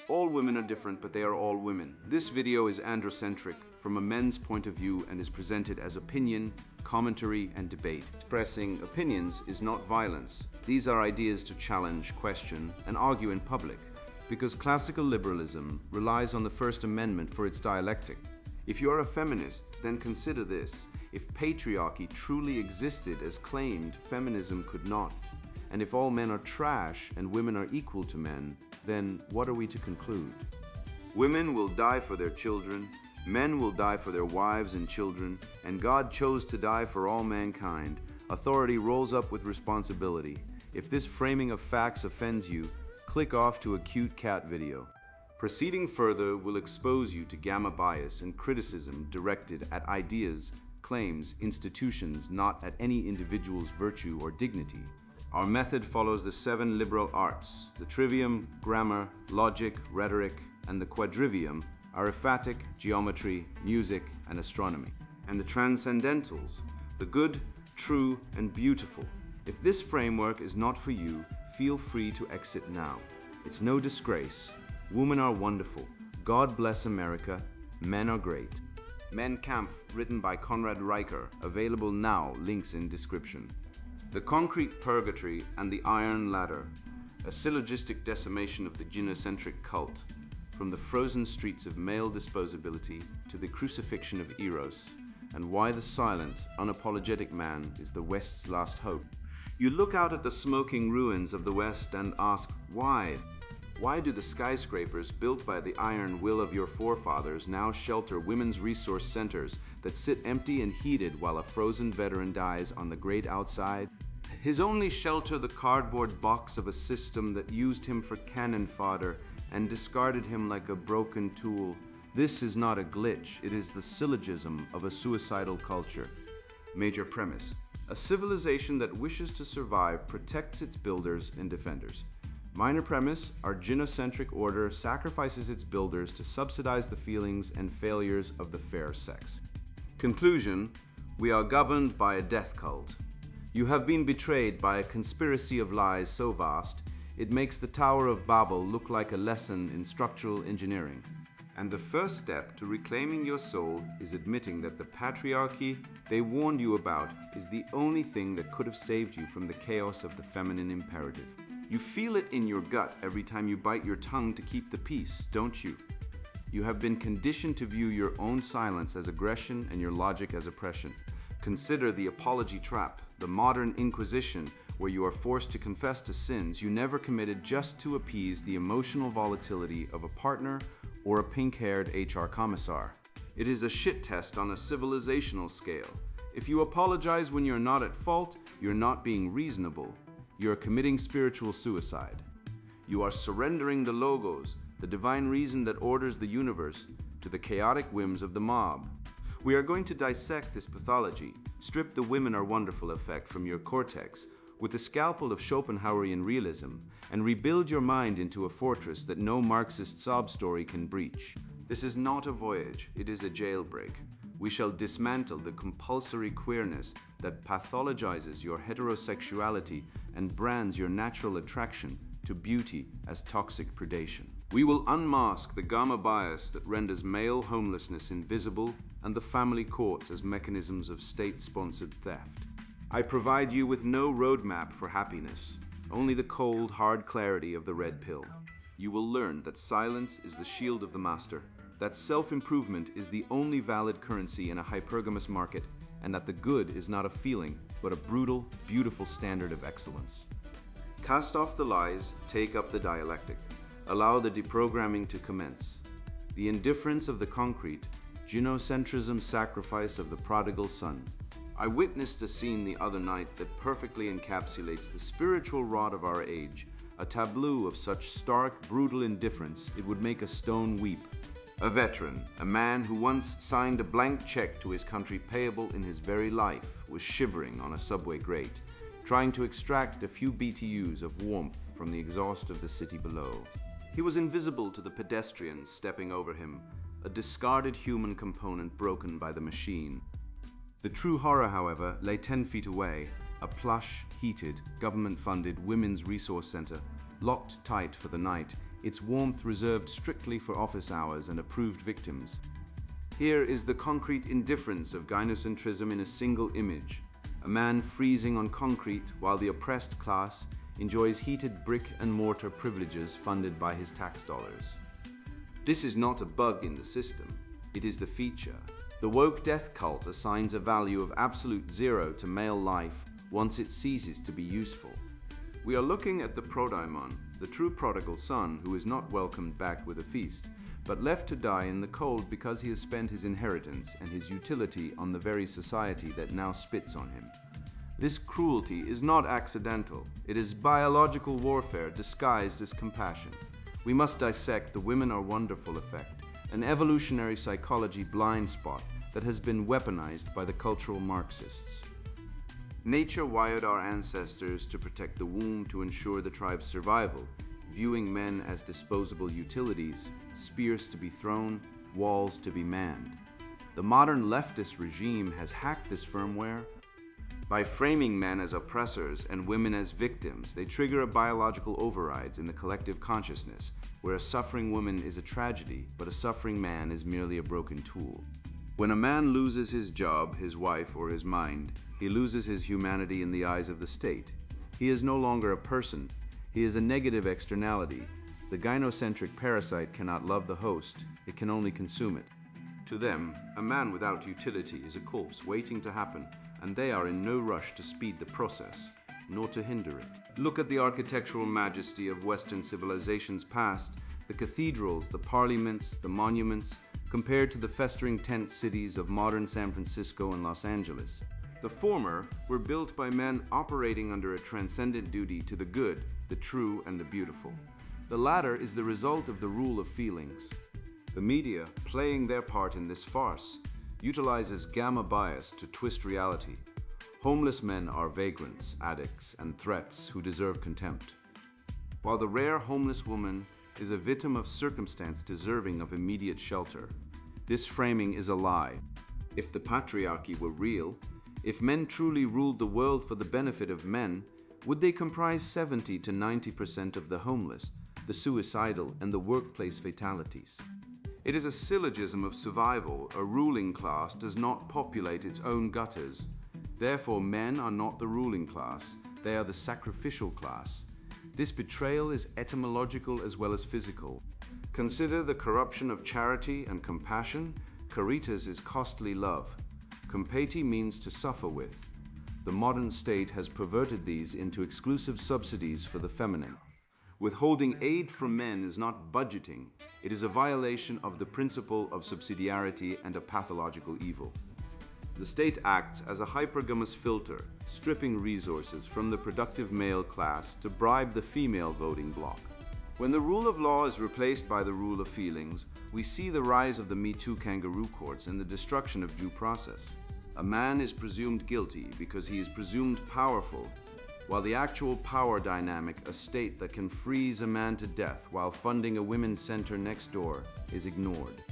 All women are different, but they are all women. This video is androcentric from a men's point of view and is presented as opinion, commentary, and debate. Expressing opinions is not violence. These are ideas to challenge, question, and argue in public, because classical liberalism relies on the First Amendment for its dialectic. If you are a feminist, then consider this. If patriarchy truly existed as claimed, feminism could not. And if all men are trash and women are equal to men, then what are we to conclude? Women will die for their children, men will die for their wives and children, and God chose to die for all mankind. Authority rolls up with responsibility. If this framing of facts offends you, click off to a cute cat video. Proceeding further will expose you to gamma bias and criticism directed at ideas, claims, institutions, not at any individual's virtue or dignity. Our method follows the 7 liberal arts. The trivium, grammar, logic, rhetoric, and the quadrivium, arithmetic, geometry, music, and astronomy. And the transcendentals, the good, true, and beautiful. If this framework is not for you, feel free to exit now. It's no disgrace. Women are wonderful. God bless America. Men are great. Kampf, written by Conrad Riker, available now, links in description. The Concrete Purgatory and the Iron Ladder, a syllogistic decimation of the gynocentric cult, from the frozen streets of male disposability to the crucifixion of Eros, and why the silent, unapologetic man is the West's last hope. You look out at the smoking ruins of the West and ask, why? Why do the skyscrapers built by the iron will of your forefathers now shelter women's resource centers that sit empty and heated while a frozen veteran dies on the great outside? His only shelter the cardboard box of a system that used him for cannon fodder and discarded him like a broken tool. This is not a glitch, it is the syllogism of a suicidal culture. Major premise: a civilization that wishes to survive protects its builders and defenders. Minor premise: our gynocentric order sacrifices its builders to subsidize the feelings and failures of the fair sex. Conclusion: we are governed by a death cult. You have been betrayed by a conspiracy of lies so vast, it makes the Tower of Babel look like a lesson in structural engineering. And the first step to reclaiming your soul is admitting that the patriarchy they warned you about is the only thing that could have saved you from the chaos of the feminine imperative. You feel it in your gut every time you bite your tongue to keep the peace, don't you? You have been conditioned to view your own silence as aggression and your logic as oppression. Consider the apology trap, the modern inquisition, where you are forced to confess to sins you never committed just to appease the emotional volatility of a partner or a pink-haired HR commissar. It is a shit test on a civilizational scale. If you apologize when you're not at fault, you're not being reasonable. You're committing spiritual suicide. You are surrendering the logos, the divine reason that orders the universe, to the chaotic whims of the mob. We are going to dissect this pathology, strip the women are wonderful effect from your cortex with the scalpel of Schopenhauerian realism, and rebuild your mind into a fortress that no Marxist sob story can breach. This is not a voyage, it is a jailbreak. We shall dismantle the compulsory queerness that pathologizes your heterosexuality and brands your natural attraction to beauty as toxic predation. We will unmask the gamma bias that renders male homelessness invisible and the family courts as mechanisms of state-sponsored theft. I provide you with no roadmap for happiness, only the cold, hard clarity of the red pill. You will learn that silence is the shield of the master, that self-improvement is the only valid currency in a hypergamous market, and that the good is not a feeling, but a brutal, beautiful standard of excellence. Cast off the lies, take up the dialectic. Allow the deprogramming to commence. The indifference of the concrete, gynocentrism sacrifice of the prodigal son. I witnessed a scene the other night that perfectly encapsulates the spiritual rot of our age, a tableau of such stark, brutal indifference it would make a stone weep. A veteran, a man who once signed a blank check to his country payable in his very life, was shivering on a subway grate, trying to extract a few BTUs of warmth from the exhaust of the city below. He was invisible to the pedestrians stepping over him, a discarded human component broken by the machine. The true horror, however, lay 10 feet away, a plush, heated, government-funded women's resource center, locked tight for the night, its warmth reserved strictly for office hours and approved victims. Here is the concrete indifference of gynocentrism in a single image: a man freezing on concrete while the oppressed class enjoys heated brick and mortar privileges funded by his tax dollars. This is not a bug in the system, it is the feature. The woke death cult assigns a value of absolute zero to male life once it ceases to be useful. We are looking at the prodaimon, the true prodigal son who is not welcomed back with a feast, but left to die in the cold because he has spent his inheritance and his utility on the very society that now spits on him. This cruelty is not accidental. It is biological warfare disguised as compassion. We must dissect the women are wonderful effect, an evolutionary psychology blind spot that has been weaponized by the cultural Marxists. Nature wired our ancestors to protect the womb to ensure the tribe's survival, viewing men as disposable utilities, spears to be thrown, walls to be manned. The modern leftist regime has hacked this firmware. By framing men as oppressors and women as victims, they trigger a biological overrides in the collective consciousness, where a suffering woman is a tragedy, but a suffering man is merely a broken tool. When a man loses his job, his wife, or his mind, he loses his humanity in the eyes of the state. He is no longer a person. He is a negative externality. The gynocentric parasite cannot love the host, it can only consume it. To them, a man without utility is a corpse waiting to happen, and they are in no rush to speed the process, nor to hinder it. Look at the architectural majesty of Western civilizations past, the cathedrals, the parliaments, the monuments, compared to the festering tent cities of modern San Francisco and Los Angeles. The former were built by men operating under a transcendent duty to the good, the true, and the beautiful. The latter is the result of the rule of feelings. The media, playing their part in this farce, utilizes gamma bias to twist reality. Homeless men are vagrants, addicts, and threats who deserve contempt, while the rare homeless woman is a victim of circumstance deserving of immediate shelter. This framing is a lie. If the patriarchy were real, if men truly ruled the world for the benefit of men, would they comprise 70 to 90% of the homeless, the suicidal, and the workplace fatalities? It is a syllogism of survival. A ruling class does not populate its own gutters. Therefore, men are not the ruling class, they are the sacrificial class. This betrayal is etymological as well as physical. Consider the corruption of charity and compassion. Caritas is costly love. Compati means to suffer with. The modern state has perverted these into exclusive subsidies for the feminine. Withholding aid from men is not budgeting. It is a violation of the principle of subsidiarity and a pathological evil. The state acts as a hypergamous filter, stripping resources from the productive male class to bribe the female voting bloc. When the rule of law is replaced by the rule of feelings, we see the rise of the Me Too kangaroo courts and the destruction of due process. A man is presumed guilty because he is presumed powerful, while the actual power dynamic, a state that can freeze a man to death while funding a women's center next door, is ignored.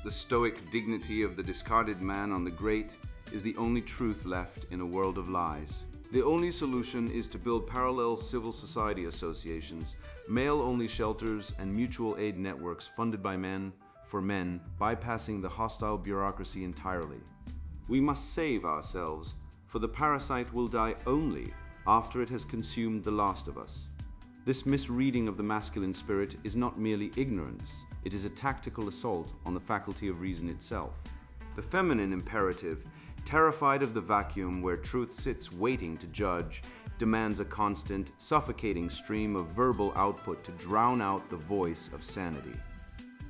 The stoic dignity of the discarded man on the grate is the only truth left in a world of lies. The only solution is to build parallel civil society associations, male-only shelters, and mutual aid networks funded by men, for men, bypassing the hostile bureaucracy entirely. We must save ourselves, for the parasite will die only after it has consumed the last of us. This misreading of the masculine spirit is not merely ignorance, it is a tactical assault on the faculty of reason itself. The feminine imperative, terrified of the vacuum where truth sits waiting to judge, demands a constant, suffocating stream of verbal output to drown out the voice of sanity.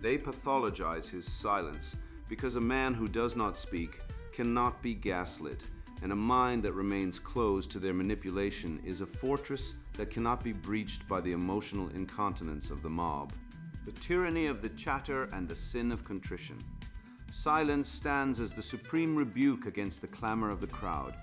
They pathologize his silence because a man who does not speak cannot be gaslit, and a mind that remains closed to their manipulation is a fortress that cannot be breached by the emotional incontinence of the mob. The tyranny of the chatter and the sin of contrition. Silence stands as the supreme rebuke against the clamor of the crowd.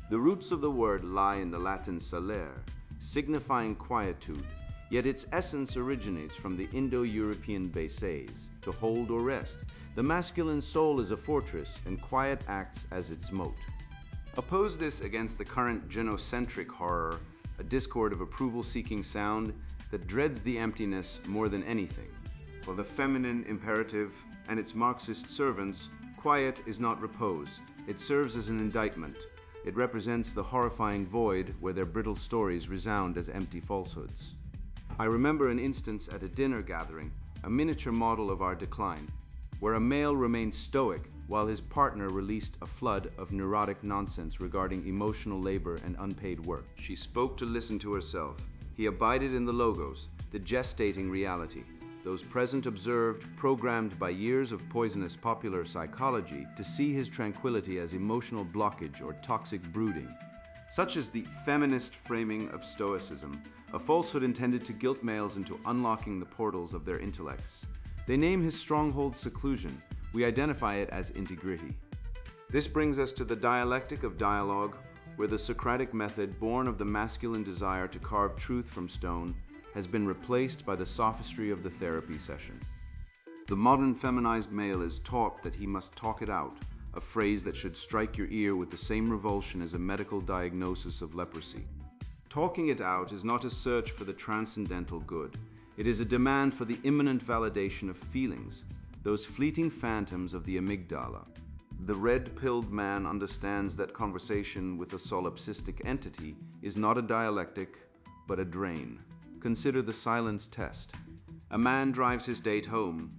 The roots of the word lie in the Latin salere, signifying quietude, yet its essence originates from the Indo-European bases, to hold or rest. The masculine soul is a fortress, and quiet acts as its moat. Oppose this against the current genocentric horror, a discord of approval-seeking sound, that dreads the emptiness more than anything. For the feminine imperative and its Marxist servants, quiet is not repose. It serves as an indictment. It represents the horrifying void where their brittle stories resound as empty falsehoods. I remember an instance at a dinner gathering, a miniature model of our decline, where a male remained stoic while his partner released a flood of neurotic nonsense regarding emotional labor and unpaid work. She spoke to listen to herself. He abided in the logos, the gestating reality. Those present observed, programmed by years of poisonous popular psychology to see his tranquility as emotional blockage or toxic brooding. Such is the feminist framing of Stoicism, a falsehood intended to guilt males into unlocking the portals of their intellects. They name his stronghold seclusion. We identify it as integrity. This brings us to the dialectic of dialogue, where the Socratic method, born of the masculine desire to carve truth from stone, has been replaced by the sophistry of the therapy session. The modern feminized male is taught that he must talk it out, a phrase that should strike your ear with the same revulsion as a medical diagnosis of leprosy. Talking it out is not a search for the transcendental good. It is a demand for the imminent validation of feelings, those fleeting phantoms of the amygdala. The red-pilled man understands that conversation with a solipsistic entity is not a dialectic, but a drain. Consider the silence test. A man drives his date home.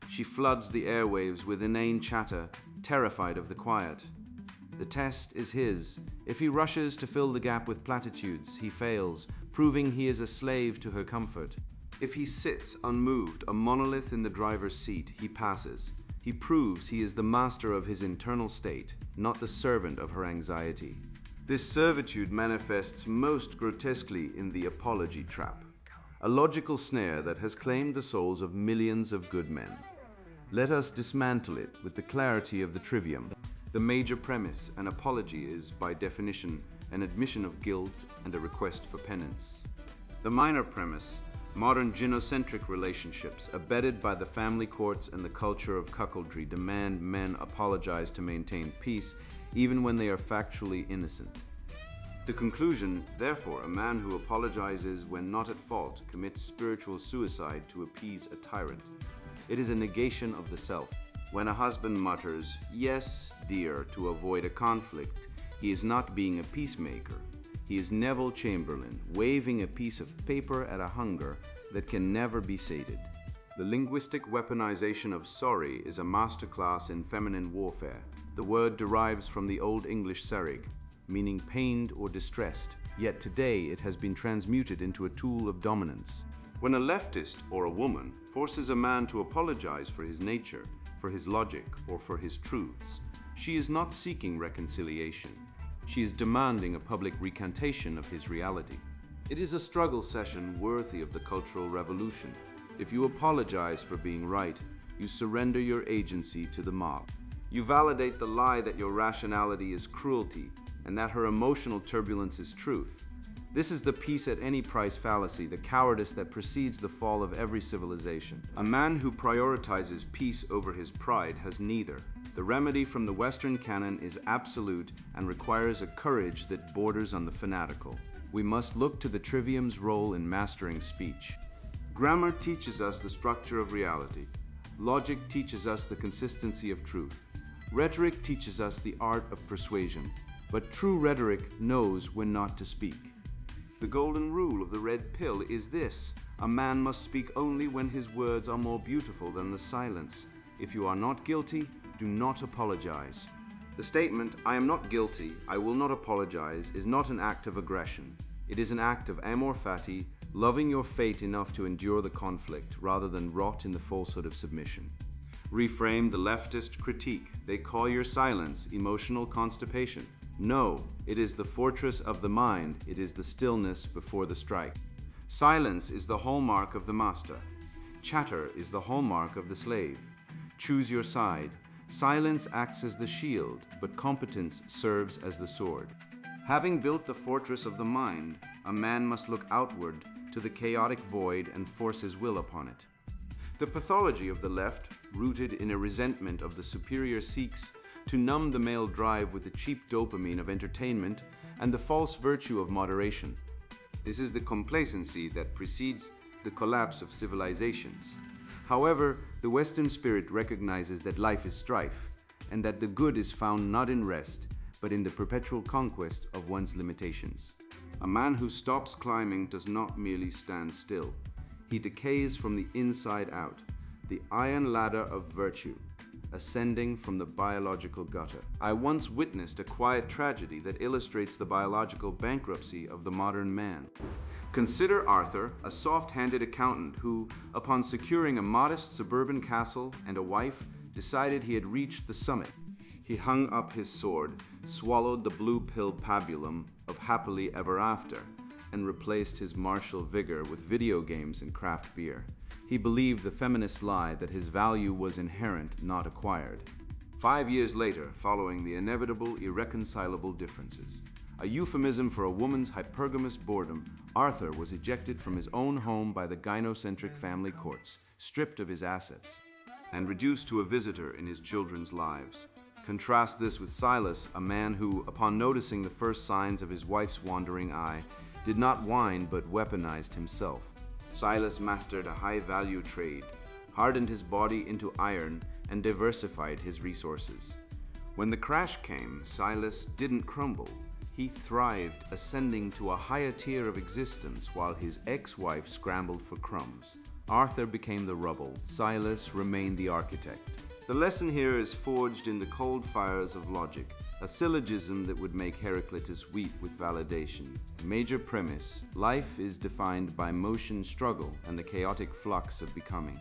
She floods the airwaves with inane chatter, terrified of the quiet. The test is his. If he rushes to fill the gap with platitudes, he fails, proving he is a slave to her comfort. If he sits unmoved, a monolith in the driver's seat, he passes. He proves he is the master of his internal state, not the servant of her anxiety. This servitude manifests most grotesquely in the apology trap, a logical snare that has claimed the souls of millions of good men. Let us dismantle it with the clarity of the trivium. The major premise, an apology is, by definition, an admission of guilt and a request for penance. The minor premise, modern gynocentric relationships, abetted by the family courts and the culture of cuckoldry, demand men apologize to maintain peace, even when they are factually innocent. The conclusion, therefore, a man who apologizes when not at fault commits spiritual suicide to appease a tyrant. It is a negation of the self. When a husband mutters, "Yes, dear," to avoid a conflict, he is not being a peacemaker. He is Neville Chamberlain, waving a piece of paper at a hunger that can never be sated. The linguistic weaponization of sorry is a masterclass in feminine warfare. The word derives from the Old English serig, meaning pained or distressed, yet today it has been transmuted into a tool of dominance. When a leftist or a woman forces a man to apologize for his nature, for his logic, or for his truths, she is not seeking reconciliation. She is demanding a public recantation of his reality. It is a struggle session worthy of the Cultural Revolution. If you apologize for being right, you surrender your agency to the mob. You validate the lie that your rationality is cruelty and that her emotional turbulence is truth. This is the peace at any price fallacy, the cowardice that precedes the fall of every civilization. A man who prioritizes peace over his pride has neither. The remedy from the Western canon is absolute and requires a courage that borders on the fanatical. We must look to the trivium's role in mastering speech. Grammar teaches us the structure of reality. Logic teaches us the consistency of truth. Rhetoric teaches us the art of persuasion. But true rhetoric knows when not to speak. The golden rule of the red pill is this: a man must speak only when his words are more beautiful than the silence. If you are not guilty, do not apologize. The statement, "I am not guilty, I will not apologize," is not an act of aggression. It is an act of amor fati, loving your fate enough to endure the conflict rather than rot in the falsehood of submission. Reframe the leftist critique. They call your silence emotional constipation. No, it is the fortress of the mind. It is the stillness before the strike. Silence is the hallmark of the master. Chatter is the hallmark of the slave. Choose your side. Silence acts as the shield, but competence serves as the sword. Having built the fortress of the mind, a man must look outward to the chaotic void and force his will upon it. The pathology of the left, rooted in a resentment of the superior, seeks to numb the male drive with the cheap dopamine of entertainment and the false virtue of moderation. This is the complacency that precedes the collapse of civilizations. However, the Western spirit recognizes that life is strife, and that the good is found not in rest, but in the perpetual conquest of one's limitations. A man who stops climbing does not merely stand still. He decays from the inside out, the iron ladder of virtue, ascending from the biological gutter. I once witnessed a quiet tragedy that illustrates the biological bankruptcy of the modern man. Consider Arthur, a soft-handed accountant who, upon securing a modest suburban castle and a wife, decided he had reached the summit. He hung up his sword, swallowed the blue-pill pabulum of happily ever after, and replaced his martial vigor with video games and craft beer. He believed the feminist lie that his value was inherent, not acquired. 5 years later, following the inevitable, irreconcilable differences, a euphemism for a woman's hypergamous boredom, Arthur was ejected from his own home by the gynocentric family courts, stripped of his assets, and reduced to a visitor in his children's lives. Contrast this with Silas, a man who, upon noticing the first signs of his wife's wandering eye, did not whine but weaponized himself. Silas mastered a high-value trade, hardened his body into iron, and diversified his resources. When the crash came, Silas didn't crumble. He thrived, ascending to a higher tier of existence while his ex-wife scrambled for crumbs. Arthur became the rubble. Silas remained the architect. The lesson here is forged in the cold fires of logic, a syllogism that would make Heraclitus weep with validation. Major premise: life is defined by motion, struggle, and the chaotic flux of becoming.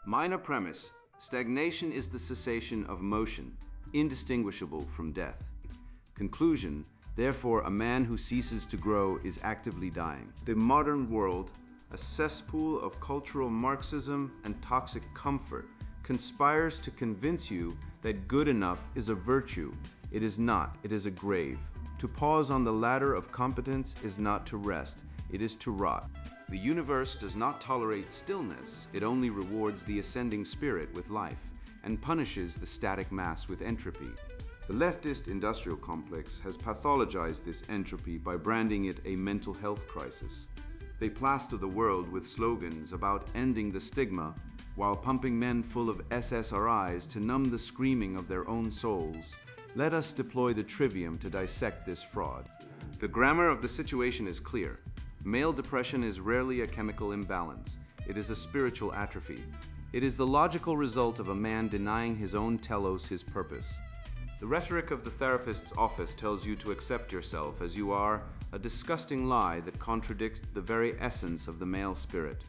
Minor premise: stagnation is the cessation of motion, indistinguishable from death. Conclusion: therefore, a man who ceases to grow is actively dying. The modern world, a cesspool of cultural Marxism and toxic comfort, conspires to convince you that good enough is a virtue. It is not, it is a grave. To pause on the ladder of competence is not to rest, it is to rot. The universe does not tolerate stillness, it only rewards the ascending spirit with life, and punishes the static mass with entropy. The leftist industrial complex has pathologized this entropy by branding it a mental health crisis. They plaster the world with slogans about ending the stigma, while pumping men full of SSRIs to numb the screaming of their own souls. Let us deploy the trivium to dissect this fraud. The grammar of the situation is clear. Male depression is rarely a chemical imbalance. It is a spiritual atrophy. It is the logical result of a man denying his own telos, his purpose. The rhetoric of the therapist's office tells you to accept yourself as you are, a disgusting lie that contradicts the very essence of the male spirit.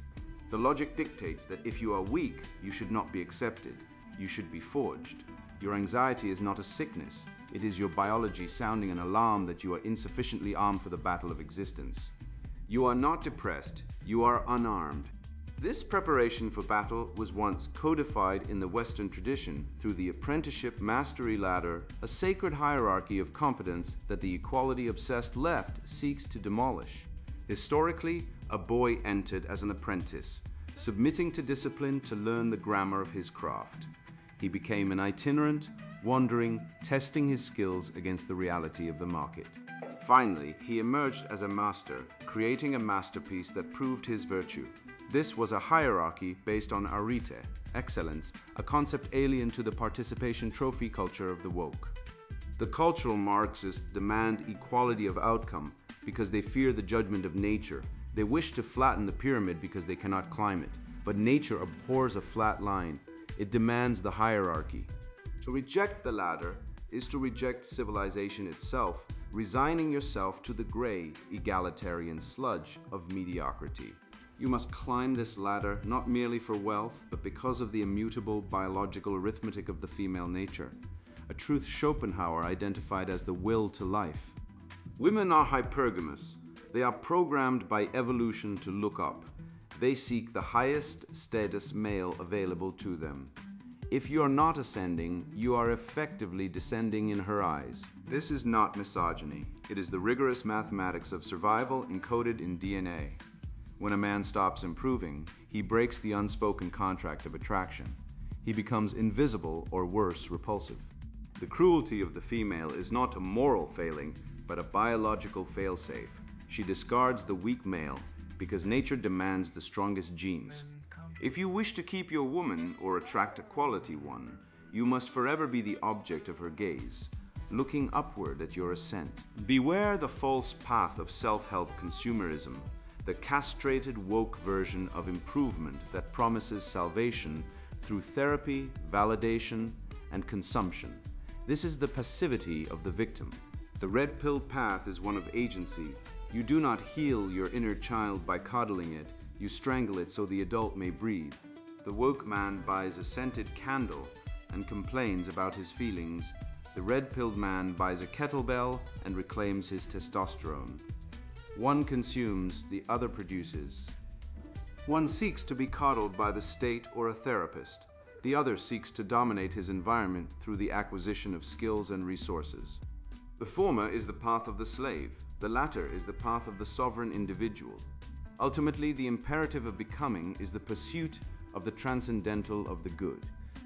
The logic dictates that if you are weak, you should not be accepted. You should be forged. Your anxiety is not a sickness. It is your biology sounding an alarm that you are insufficiently armed for the battle of existence. You are not depressed. You are unarmed. This preparation for battle was once codified in the Western tradition through the apprenticeship mastery ladder, a sacred hierarchy of competence that the equality-obsessed left seeks to demolish. Historically, a boy entered as an apprentice, submitting to discipline to learn the grammar of his craft. He became an itinerant, wandering, testing his skills against the reality of the market. Finally, he emerged as a master, creating a masterpiece that proved his virtue. This was a hierarchy based on arete, excellence, a concept alien to the participation trophy culture of the woke. The cultural Marxists demand equality of outcome because they fear the judgment of nature. They wish to flatten the pyramid because they cannot climb it. But nature abhors a flat line. It demands the hierarchy. To reject the ladder is to reject civilization itself, resigning yourself to the gray, egalitarian sludge of mediocrity. You must climb this ladder not merely for wealth, but because of the immutable biological arithmetic of the female nature, a truth Schopenhauer identified as the will to life. Women are hypergamous. They are programmed by evolution to look up. They seek the highest status male available to them. If you are not ascending, you are effectively descending in her eyes. This is not misogyny. It is the rigorous mathematics of survival encoded in DNA. When a man stops improving, he breaks the unspoken contract of attraction. He becomes invisible or worse, repulsive. The cruelty of the female is not a moral failing, but a biological failsafe. She discards the weak male, because nature demands the strongest genes. If you wish to keep your woman or attract a quality one, you must forever be the object of her gaze, looking upward at your ascent. Beware the false path of self-help consumerism, the castrated woke version of improvement that promises salvation through therapy, validation, and consumption. This is the passivity of the victim. The red pill path is one of agency. You do not heal your inner child by coddling it, you strangle it so the adult may breathe. The woke man buys a scented candle and complains about his feelings. The red-pilled man buys a kettlebell and reclaims his testosterone. One consumes, the other produces. One seeks to be coddled by the state or a therapist. The other seeks to dominate his environment through the acquisition of skills and resources. The former is the path of the slave. The latter is the path of the sovereign individual. Ultimately, the imperative of becoming is the pursuit of the transcendental of the good.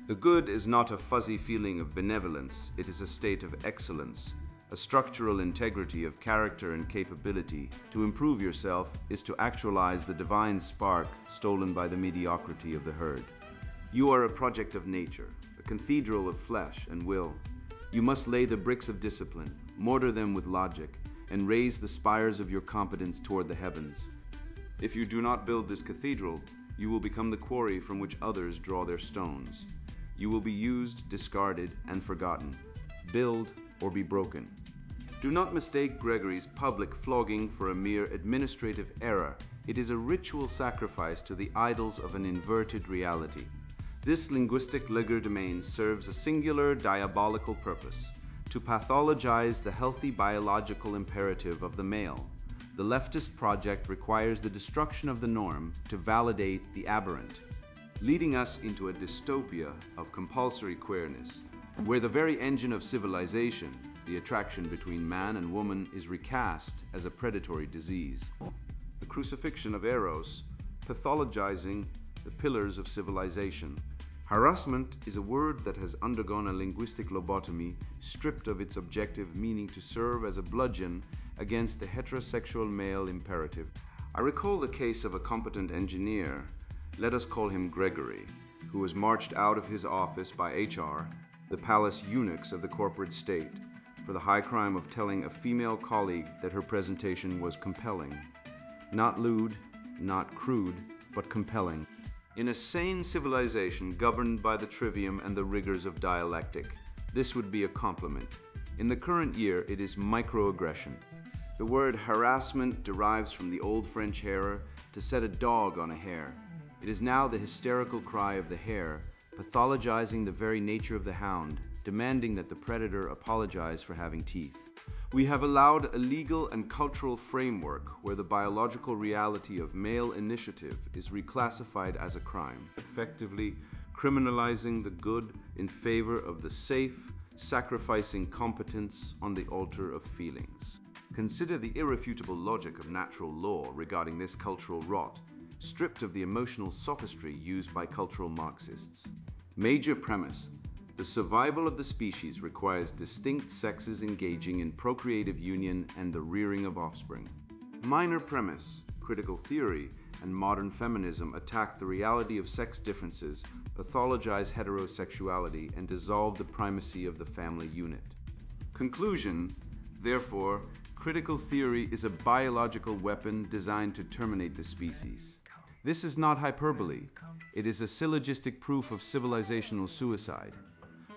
The good is not a fuzzy feeling of benevolence, it is a state of excellence, a structural integrity of character and capability. To improve yourself is to actualize the divine spark stolen by the mediocrity of the herd. You are a project of nature, a cathedral of flesh and will. You must lay the bricks of discipline, mortar them with logic, and raise the spires of your competence toward the heavens. If you do not build this cathedral, you will become the quarry from which others draw their stones. You will be used, discarded, and forgotten. Build or be broken. Do not mistake Gregory's public flogging for a mere administrative error. It is a ritual sacrifice to the idols of an inverted reality. This linguistic legerdemain serves a singular diabolical purpose: to pathologize the healthy biological imperative of the male. The leftist project requires the destruction of the norm to validate the aberrant, leading us into a dystopia of compulsory queerness, where the very engine of civilization, the attraction between man and woman, is recast as a predatory disease. The crucifixion of Eros, pathologizing the pillars of civilization. Harassment is a word that has undergone a linguistic lobotomy, stripped of its objective meaning to serve as a bludgeon against the heterosexual male imperative. I recall the case of a competent engineer, let us call him Gregory, who was marched out of his office by HR, the palace eunuchs of the corporate state, for the high crime of telling a female colleague that her presentation was compelling. Not lewd, not crude, but compelling. In a sane civilization governed by the trivium and the rigors of dialectic, this would be a compliment. In the current year, it is microaggression. The word harassment derives from the old French harrow, to set a dog on a hare. It is now the hysterical cry of the hare, pathologizing the very nature of the hound, demanding that the predator apologize for having teeth. We have allowed a legal and cultural framework where the biological reality of male initiative is reclassified as a crime, effectively criminalizing the good in favor of the safe, sacrificing competence on the altar of feelings. Consider the irrefutable logic of natural law regarding this cultural rot, stripped of the emotional sophistry used by cultural Marxists. Major premise: the survival of the species requires distinct sexes engaging in procreative union and the rearing of offspring. Minor premise: critical theory and modern feminism attack the reality of sex differences, pathologize heterosexuality, and dissolve the primacy of the family unit. Conclusion: therefore, critical theory is a biological weapon designed to terminate the species. This is not hyperbole. It is a syllogistic proof of civilizational suicide.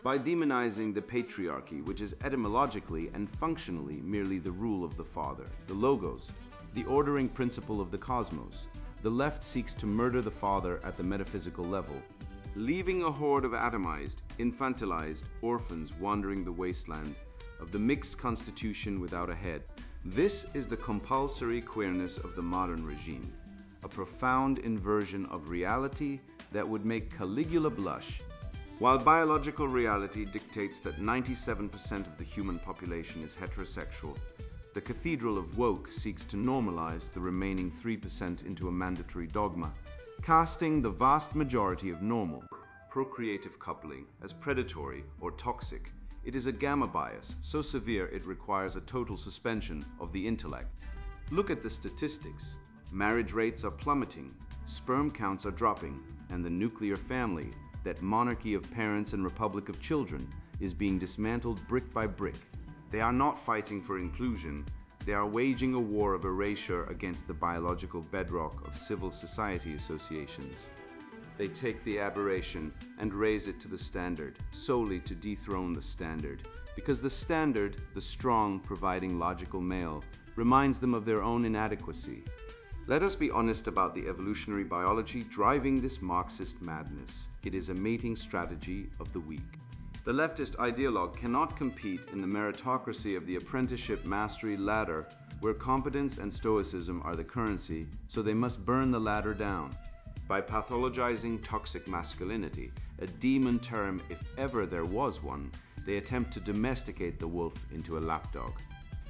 By demonizing the patriarchy, which is etymologically and functionally merely the rule of the father, the logos, the ordering principle of the cosmos, the left seeks to murder the father at the metaphysical level, leaving a horde of atomized, infantilized orphans wandering the wasteland of the mixed constitution without a head. This is the compulsory queerness of the modern regime, a profound inversion of reality that would make Caligula blush. While biological reality dictates that 97% of the human population is heterosexual, the cathedral of woke seeks to normalize the remaining 3% into a mandatory dogma, casting the vast majority of normal, procreative coupling as predatory or toxic. It is a gamma bias, so severe it requires a total suspension of the intellect. Look at the statistics. Marriage rates are plummeting, sperm counts are dropping, and the nuclear family, that monarchy of parents and republic of children, is being dismantled brick by brick. They are not fighting for inclusion, they are waging a war of erasure against the biological bedrock of civil society associations. They take the aberration and raise it to the standard, solely to dethrone the standard, because the standard, the strong, providing logical male, reminds them of their own inadequacy. Let us be honest about the evolutionary biology driving this Marxist madness. It is a mating strategy of the weak. The leftist ideologue cannot compete in the meritocracy of the apprenticeship mastery ladder, where competence and stoicism are the currency, so they must burn the ladder down. By pathologizing toxic masculinity, a demon term if ever there was one, they attempt to domesticate the wolf into a lapdog.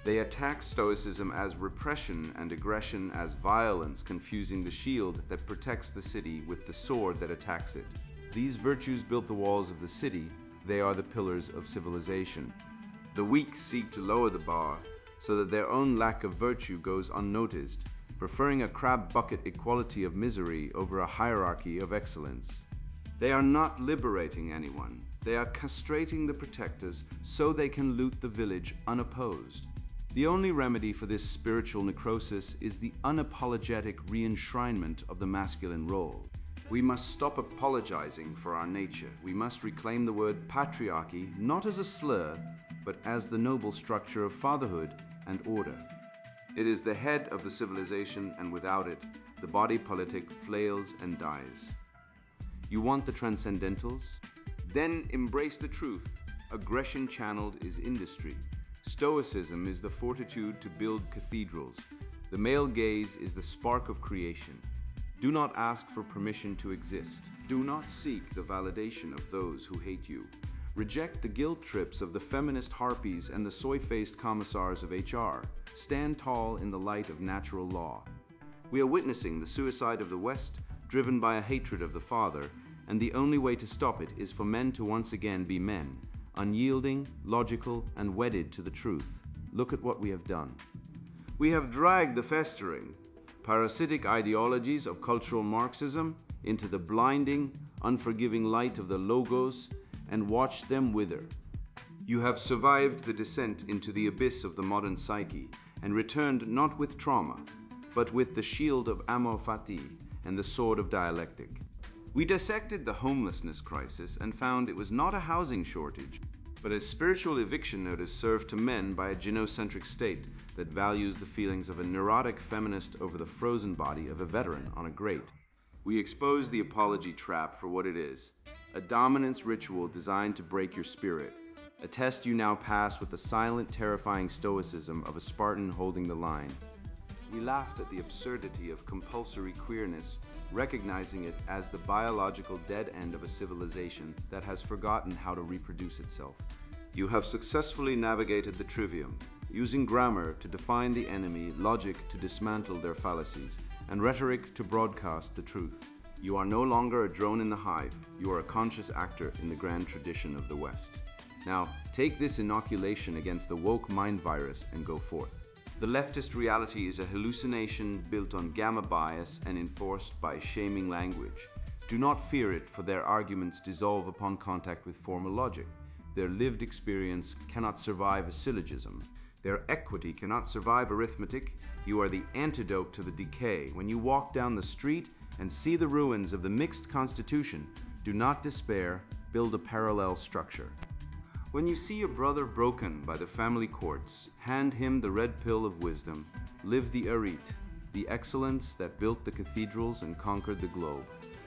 They attack stoicism as repression and aggression as violence, confusing the shield that protects the city with the sword that attacks it. These virtues built the walls of the city. They are the pillars of civilization. The weak seek to lower the bar so that their own lack of virtue goes unnoticed, preferring a crab bucket equality of misery over a hierarchy of excellence. They are not liberating anyone. They are castrating the protectors so they can loot the village unopposed. The only remedy for this spiritual necrosis is the unapologetic re-enshrinement of the masculine role. We must stop apologizing for our nature. We must reclaim the word patriarchy not as a slur, but as the noble structure of fatherhood and order. It is the head of the civilization, and without it, the body politic flails and dies. You want the transcendentals? Then embrace the truth. Aggression channeled is industry. Stoicism is the fortitude to build cathedrals. The male gaze is the spark of creation. Do not ask for permission to exist. Do not seek the validation of those who hate you. Reject the guilt trips of the feminist harpies and the soy-faced commissars of HR. Stand tall in the light of natural law. We are witnessing the suicide of the West, driven by a hatred of the father, and the only way to stop it is for men to once again be men, unyielding, logical, and wedded to the truth. Look at what we have done. We have dragged the festering, parasitic ideologies of cultural Marxism into the blinding, unforgiving light of the logos and watched them wither. You have survived the descent into the abyss of the modern psyche and returned not with trauma, but with the shield of amor fati and the sword of dialectic. We dissected the homelessness crisis and found it was not a housing shortage, but a spiritual eviction notice served to men by a genocentric state that values the feelings of a neurotic feminist over the frozen body of a veteran on a grate. We exposed the apology trap for what it is, a dominance ritual designed to break your spirit, a test you now pass with the silent, terrifying stoicism of a Spartan holding the line. We laughed at the absurdity of compulsory queerness, recognizing it as the biological dead end of a civilization that has forgotten how to reproduce itself. You have successfully navigated the trivium, using grammar to define the enemy, logic to dismantle their fallacies, and rhetoric to broadcast the truth. You are no longer a drone in the hive, you are a conscious actor in the grand tradition of the West. Now, take this inoculation against the woke mind virus and go forth. The leftist reality is a hallucination built on gamma bias and enforced by shaming language. Do not fear it, for their arguments dissolve upon contact with formal logic. Their lived experience cannot survive a syllogism. Their equity cannot survive arithmetic. You are the antidote to the decay. When you walk down the street and see the ruins of the mixed constitution, do not despair, build a parallel structure. When you see your brother broken by the family courts, hand him the red pill of wisdom. Live the eroded, the excellence that built the cathedrals and conquered the globe.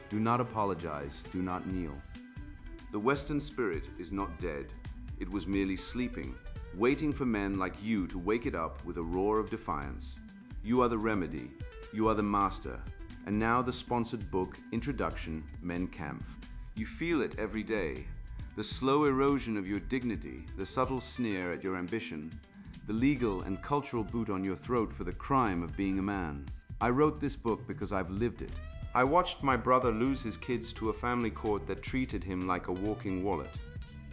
Do not apologize, do not kneel. The Western spirit is not dead. It was merely sleeping, waiting for men like you to wake it up with a roar of defiance. You are the remedy, you are the master, and now the sponsored book, Introduction, Men Kampf. You feel it every day. The slow erosion of your dignity, the subtle sneer at your ambition, the legal and cultural boot on your throat for the crime of being a man. I wrote this book because I've lived it. I watched my brother lose his kids to a family court that treated him like a walking wallet.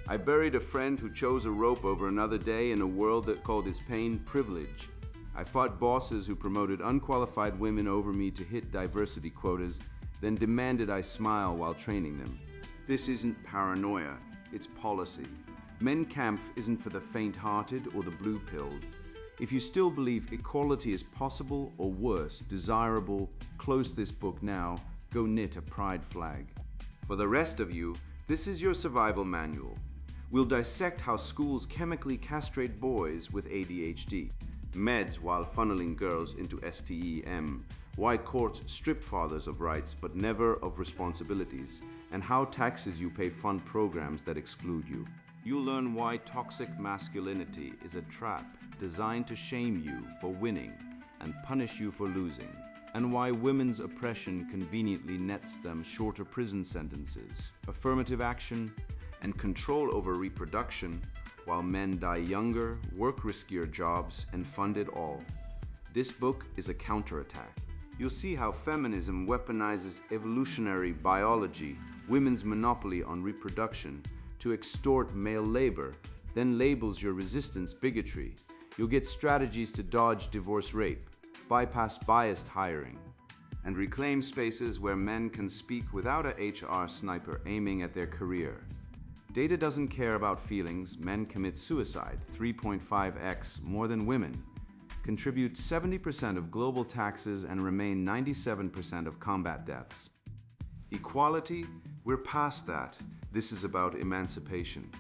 I buried a friend who chose a rope over another day in a world that called his pain privilege. I fought bosses who promoted unqualified women over me to hit diversity quotas, then demanded I smile while training them. This isn't paranoia, it's policy. Kampf isn't for the faint-hearted or the blue-pilled. If you still believe equality is possible or worse, desirable, close this book now, go knit a pride flag. For the rest of you, this is your survival manual. We'll dissect how schools chemically castrate boys with ADHD, meds while funneling girls into STEM, why courts strip fathers of rights but never of responsibilities, and how taxes you pay fund programs that exclude you. You'll learn why toxic masculinity is a trap designed to shame you for winning and punish you for losing, and why women's oppression conveniently nets them shorter prison sentences, affirmative action, and control over reproduction, while men die younger, work riskier jobs, and fund it all. This book is a counterattack. You'll see how feminism weaponizes evolutionary biology, women's monopoly on reproduction, to extort male labor, then labels your resistance bigotry. You'll get strategies to dodge divorce rape, bypass biased hiring, and reclaim spaces where men can speak without a HR sniper aiming at their career. Data doesn't care about feelings. Men commit suicide 3.5x more than women, contribute 70% of global taxes, and remain 97% of combat deaths. Equality? We're past that. This is about emancipation.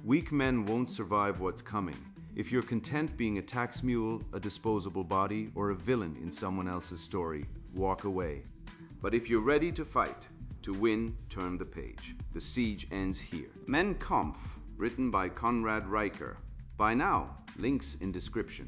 Weak men won't survive what's coming. If you're content being a tax mule, a disposable body, or a villain in someone else's story, walk away. But if you're ready to fight, to win, turn the page. The siege ends here. Kampf, written by Konrad Riker. Buy now. Links in description.